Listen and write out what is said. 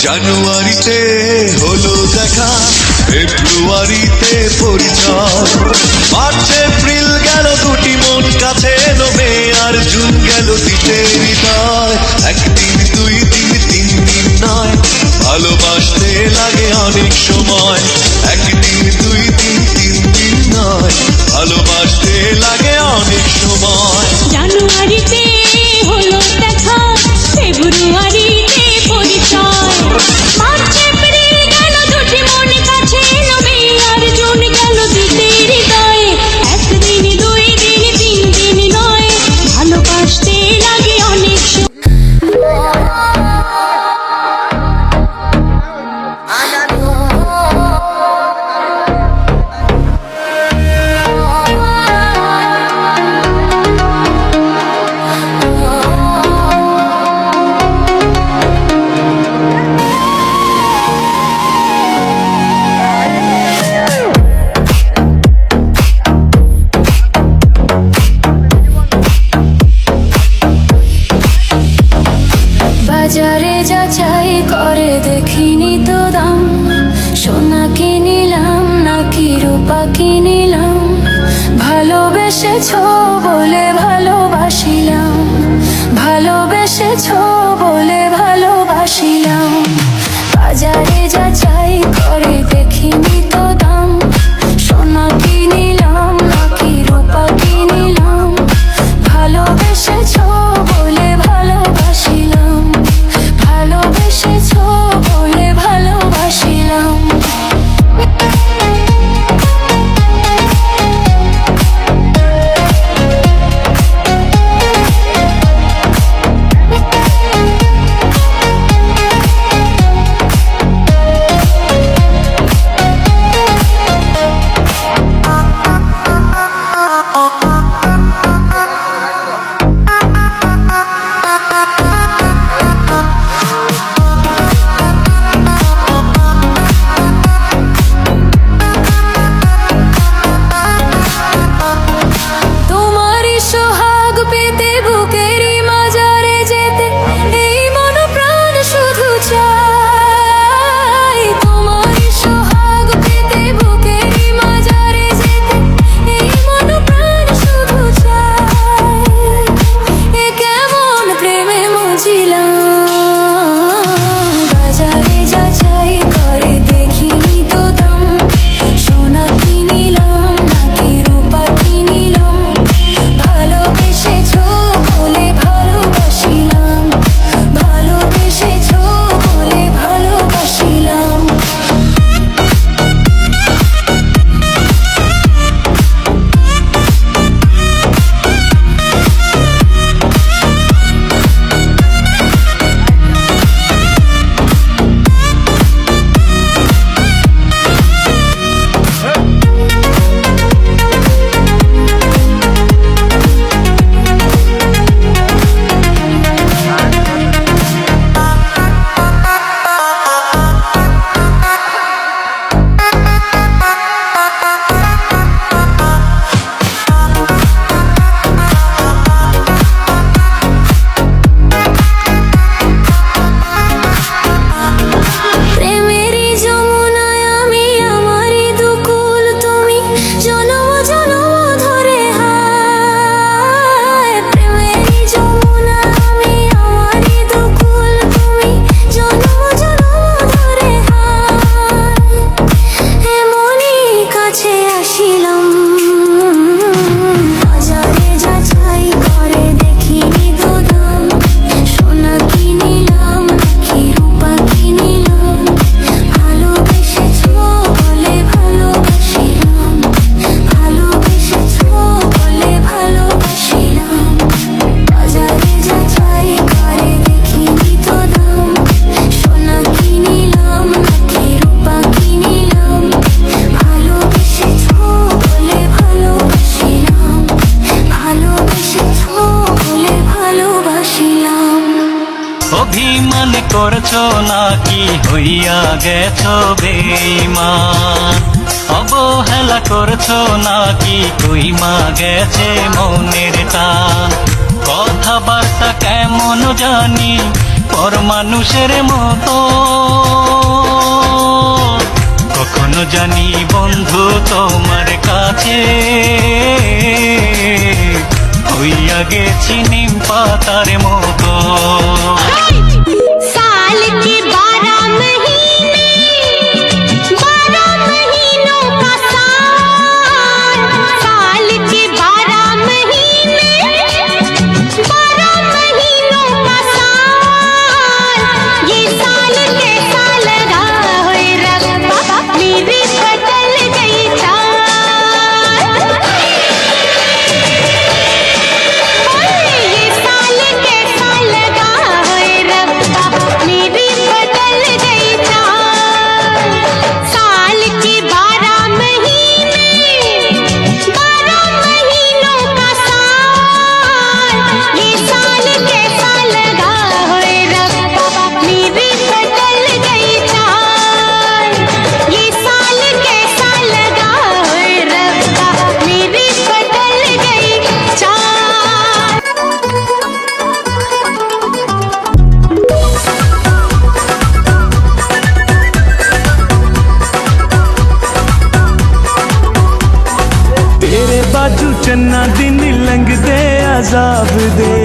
জানুয়ারিতে হলো দেখা, ফেব্রুয়ারিতে পরিচয়, মার্চ এপ্রিল গেল দুটি মন কাছে এলো, মে আর জুন গেল দিতে হৃদয়। একদিন দুই দিন তিন দিন নয়, ভালোবাসতে লাগে অনেক সময়। একদিন দুই দিন তিন দিন নয়, ভালোবাসতে লাগে অনেক সময়। জানুয়ারিতে হলো দেখা, ফেব্রুয়ারিতে পরিচয়, মার্চ এপ্রিল গেল দুটি মন কাছে এলো, মে আর জুন গেল দিতে হৃদয়। একদিন দুই দিন তিন দিন নয়, ভালোবাসতে লাগে অনেক বাজারে যাচাই করে দেখিনি তো দাম, সোনা কিনিলাম নাকি রূপা কিনিলাম, ভালোবেসেছো বলে ভালোবাসিলাম, ভালোবেসেছো বলে ভালোবাসিলাম। বাজারে যাচাই করে দেখিনি তো দাম, সোনা কিনিলাম নাকি রূপা কিনিলাম, ভালোবেসেছো বলে ভালোবাসিলাম, ভালোবেসেছো বলে ভালোবাসিলাম। অভিমান করছো নাকি হইয়া গেছো বেঈমান, অবহেলা করছো নাকি কইমা গেছে মনের টান, কথাবার্তা কেমন জানি পর মানুষের মতো। কখনো জানি বন্ধু তোমার কাছে হইয়া গেছি নিম পাতার মতো। साल के 12 महीने 12 महीनों का साल, साल के 12 महीने 12 महीनों का साल। ये साल कैसा लगा है रब्बा, मेरी बदल गई चाल। ये साल कैसा लगा है रब्बा, मेरी बदल गई चाल। साल के 12 महीने 12 महीनों का साल। ये साल कैसा लगा है रब्बा, मेरी बदल गई चाल। ये साल कैसा लगा है रब्बा, मेरी बदल गई चाल। तेरे बाजू चन्ना दिन लंघदे अजाब दे,